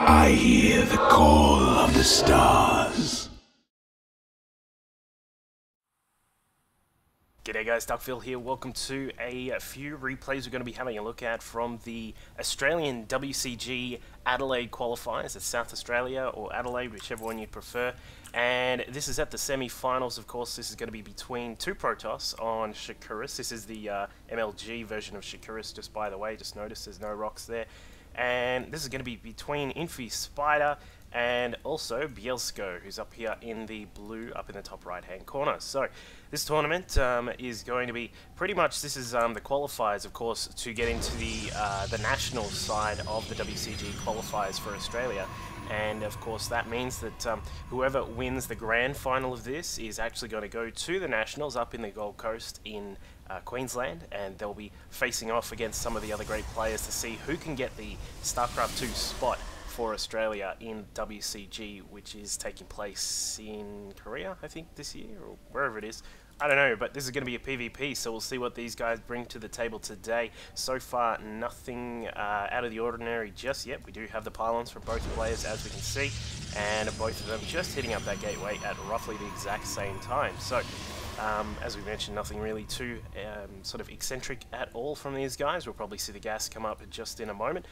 I hear the call of the stars. G'day guys, Duckville here. Welcome to a few replays we're going to be having a look at from the Australian WCG Adelaide qualifiers. It's South Australia or Adelaide, whichever one you prefer. And this is at the semi-finals, of course. This is going to be between two Protoss on Shakuris. This is the MLG version of Shakuris, just by the way. Just notice there's no rocks there. And this is going to be between infiSpider and also Bielsko, who's up here in the blue, up in the top right-hand corner. So this tournament is going to be pretty much, this is the qualifiers, of course, to get into the national side of the WCG qualifiers for Australia. And of course that means that whoever wins the grand final of this is actually going to go to the nationals up in the Gold Coast in Queensland, and they'll be facing off against some of the other great players to see who can get the StarCraft 2 spot for Australia in WCG, which is taking place in Korea, I think, this year, or wherever it is. I don't know, but this is going to be a PvP, so we'll see what these guys bring to the table today. So far, nothing out of the ordinary just yet. We do have the pylons from both players, as we can see, and both of them just hitting up that gateway at roughly the exact same time. So, as we mentioned, nothing really too sort of eccentric at all from these guys. We'll probably see the gas come up just in a moment.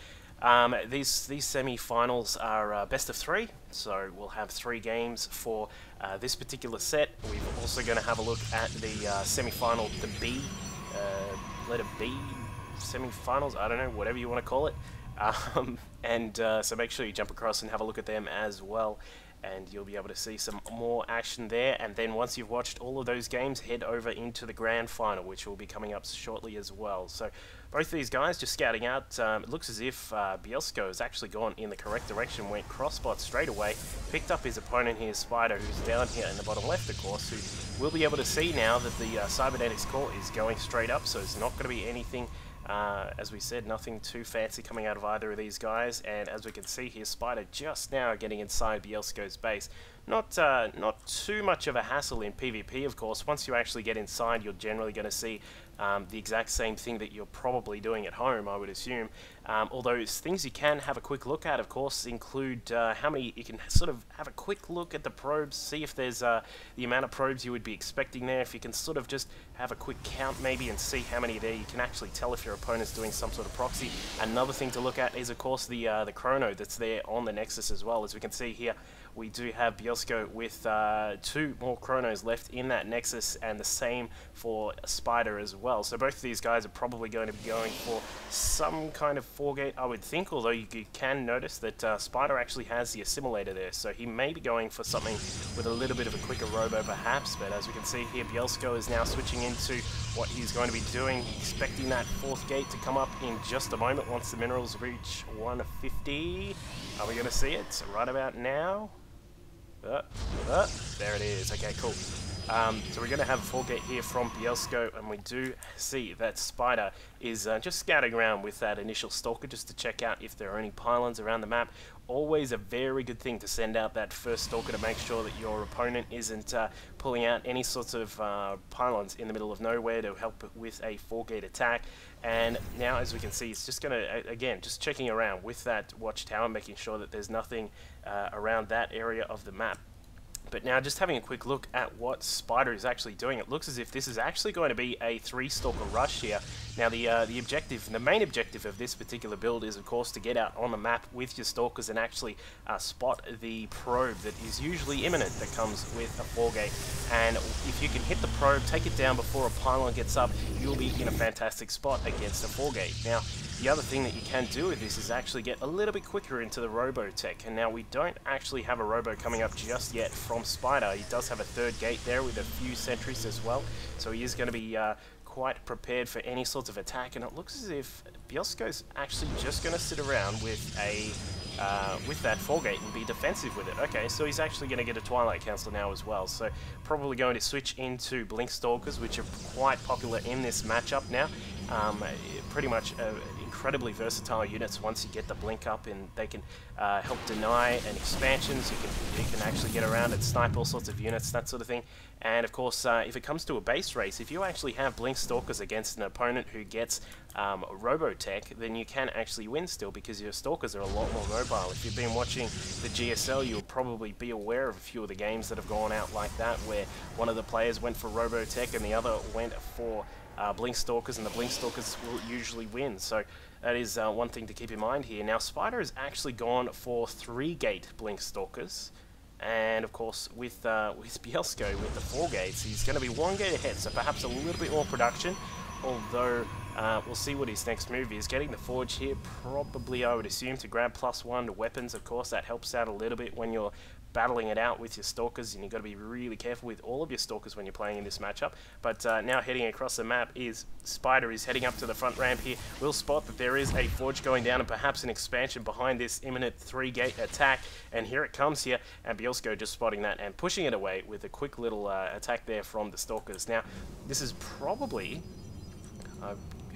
These semi-finals are best of 3, so we'll have 3 games for this particular set. We're also going to have a look at the semi-final, the B, letter B semi-finals, I don't know, whatever you want to call it. So make sure you jump across and have a look at them as well, and you'll be able to see some more action there. And then once you've watched all of those games, head over into the grand final, which will be coming up shortly as well. So both these guys just scouting out. It looks as if Bielsko has actually gone in the correct direction, went crossbot straight away, picked up his opponent here, Spider, who's down here in the bottom left, of course, who will be able to see now that the cybernetics core is going straight up, so it's not going to be anything, as we said, nothing too fancy coming out of either of these guys. And as we can see here, Spider just now getting inside Bielsko's base. Not too much of a hassle in PvP, of course. Once you actually get inside, you're generally going to see the exact same thing that you're probably doing at home, I would assume. Although things you can have a quick look at, of course, include how many, you can sort of have a quick look at the probes, see if there's the amount of probes you would be expecting there. If you can sort of just have a quick count maybe and see how many there, you can actually tell if your opponent's doing some sort of proxy. Another thing to look at is, of course, the chrono that's there on the Nexus as well. As we can see here, we do have Bielsko with 2 more chronos left in that Nexus, and the same for Spider as well. So both of these guys are probably going to be going for some kind of 4-gate, I would think, although you can notice that Spider actually has the assimilator there, so he may be going for something with a little bit of a quicker robo perhaps. But as we can see here, Bielsko is now switching into what he's going to be doing, expecting that 4th gate to come up in just a moment once the minerals reach 150. Are we going to see it right about now? There it is. Okay, cool. So we're going to have a 4-gate here from Bielsko, and we do see that Spider is just scouting around with that initial stalker just to check out if there are any pylons around the map. Always a very good thing to send out that first stalker to make sure that your opponent isn't pulling out any sorts of pylons in the middle of nowhere to help with a 4-gate attack. And now, as we can see, it's just going to, again, just checking around with that watchtower, making sure that there's nothing around that area of the map. But now, just having a quick look at what Spider is actually doing, it looks as if this is actually going to be a 3-stalker rush here. Now, the main objective of this particular build is, of course, to get out on the map with your stalkers and actually spot the probe that is usually imminent that comes with a 4-gate. And if you can hit the probe, take it down before a pylon gets up, you'll be in a fantastic spot against a 4-gate. Now, the other thing that you can do with this is actually get a little bit quicker into the robo tech, and now we don't actually have a robo coming up just yet from Spider. He does have a 3rd gate there with a few sentries as well, so he is going to be quite prepared for any sorts of attack. And it looks as if Bielsko's actually just going to sit around with a with that 4-gate and be defensive with it. Okay, so he's actually going to get a Twilight Counselor now as well, so probably going to switch into Blink Stalkers, which are quite popular in this matchup now. Pretty much incredibly versatile units once you get the blink up, and they can help deny and expansions. You can actually get around and snipe all sorts of units, that sort of thing. And of course, if it comes to a base race, if you actually have blink stalkers against an opponent who gets Robotech, then you can actually win still, because your stalkers are a lot more mobile. If you've been watching the GSL, you'll probably be aware of a few of the games that have gone out like that, where one of the players went for Robotech and the other went for blink stalkers, and the blink stalkers will usually win. So that is one thing to keep in mind here. Now, Spider has actually gone for 3-gate blink stalkers. And of course, with Bielsko, with the 4 gates, he's going to be 1 gate ahead, so perhaps a little bit more production. Although, we'll see what his next move is. Getting the Forge here, probably, I would assume, to grab +1 to weapons. Of course, that helps out a little bit when you're battling it out with your stalkers, and you've got to be really careful with all of your stalkers when you're playing in this matchup. But now heading across the map is Spider is heading up to the front ramp here. We'll spot that there is a Forge going down and perhaps an expansion behind this imminent 3-gate attack, and here it comes here, and Bielsko just spotting that and pushing it away with a quick little attack there from the stalkers. Now, this is probably...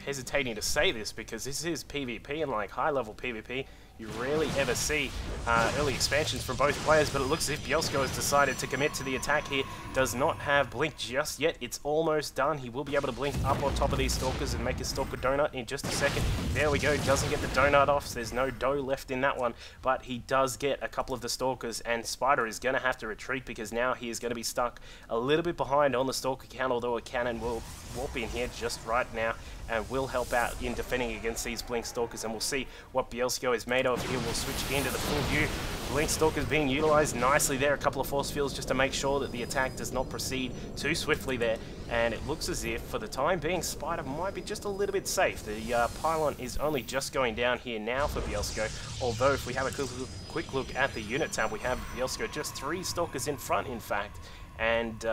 hesitating to say this because this is PvP, and like high-level PvP, you rarely ever see early expansions from both players, but it looks as if Bielsko has decided to commit to the attack here. Does not have blink just yet. It's almost done. He will be able to blink up on top of these stalkers and make his stalker donut in just a second. There we go. Doesn't get the donut off, so there's no dough left in that one, but he does get a couple of the stalkers, and Spider is going to have to retreat because now he is going to be stuck a little bit behind on the stalker count, although a cannon will warp in here just right now and will help out in defending against these blink stalkers, and we'll see what Bielsko is made of here. We'll switch into the full view. Blink stalkers being utilized nicely there. A couple of force fields just to make sure that the attack does not proceed too swiftly there, and it looks as if for the time being Spider might be just a little bit safe. The pylon is only just going down here now for Bielsko, although if we have a quick look at the unit tab, we have Bielsko just 3 stalkers in front, in fact. And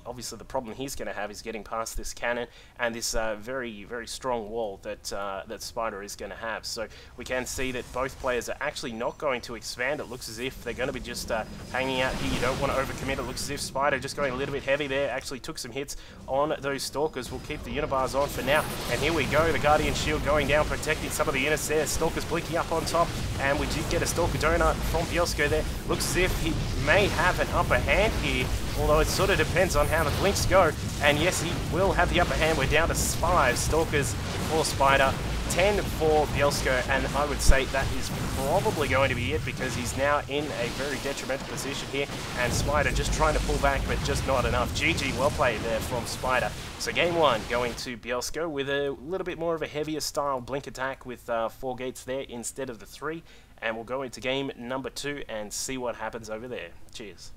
obviously the problem he's going to have is getting past this cannon and this very, very strong wall that that Spider is going to have. So we can see that both players are actually not going to expand. It looks as if they're going to be just hanging out here. You don't want to overcommit. It looks as if Spider just going a little bit heavy there. Actually took some hits on those stalkers. We'll keep the unibars on for now. And here we go. The Guardian Shield going down, protecting some of the units there. Stalkers blinking up on top. And we did get a Stalker Donut from Bielsko there. Looks as if he may have an upper hand here, although it sort of depends on how the blinks go. And yes, he will have the upper hand. We're down to 5 stalkers for Spider, 10 for Bielsko, and I would say that is probably going to be it, because he's now in a very detrimental position here, and Spider just trying to pull back, but just not enough. GG, well played there from Spider. So game 1 going to Bielsko with a little bit more of a heavier style blink attack with 4 gates there instead of the 3, and we'll go into game number 2 and see what happens over there. Cheers.